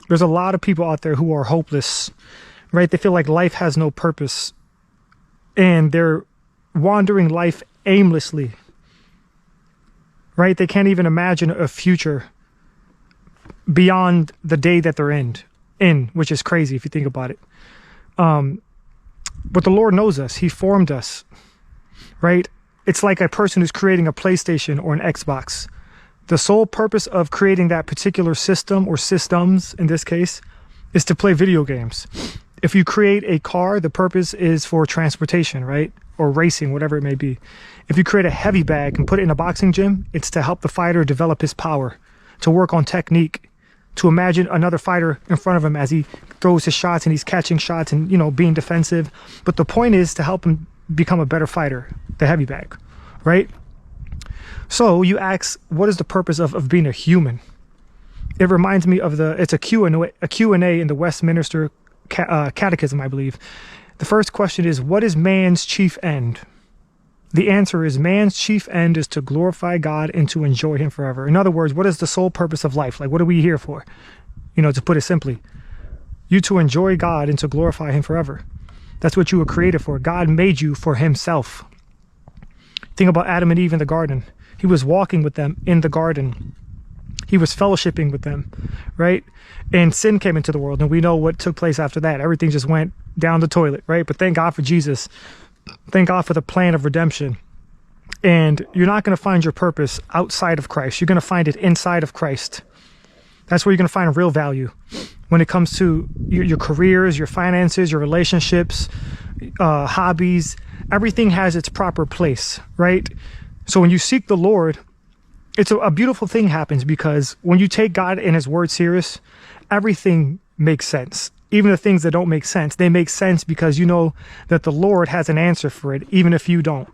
There's a lot of people out there who are hopeless, right? They feel like life has no purpose and they're wandering life aimlessly, right? They can't even imagine a future beyond the day that they're in, which is crazy if you think about it. But the Lord knows us. He formed us, right? It's like a person who's creating a PlayStation or an Xbox. The sole purpose of creating that particular system, or systems in this case, is to play video games. If you create a car, the purpose is for transportation, right? Or racing, whatever it may be. If you create a heavy bag and put it in a boxing gym, it's to help the fighter develop his power, to work on technique, to imagine another fighter in front of him as he throws his shots and he's catching shots and, being defensive. But the point is to help him become a better fighter, the heavy bag, right? So you ask, what is the purpose of being a human? It reminds me of it's a Q&A in the Westminster Catechism, I believe. The first question is, what is man's chief end? The answer is, man's chief end is to glorify God and to enjoy him forever. In other words, what is the sole purpose of life? Like, what are we here for? To put it simply, you to enjoy God and to glorify him forever. That's what you were created for. God made you for himself. Think about Adam and Eve in the garden. He was walking with them in the garden. He was fellowshipping with them, right? And sin came into the world, and we know what took place after that. Everything just went down the toilet, right? But thank God for Jesus. Thank God for the plan of redemption. And you're not going to find your purpose outside of Christ. You're going to find it inside of Christ. That's where you're going to find real value when it comes to your careers, your finances, your relationships, hobbies. Everything has its proper place, right? So when you seek the Lord, it's a beautiful thing happens, because when you take God and his word serious, everything makes sense. Even the things that don't make sense, they make sense because you know that the Lord has an answer for it, even if you don't.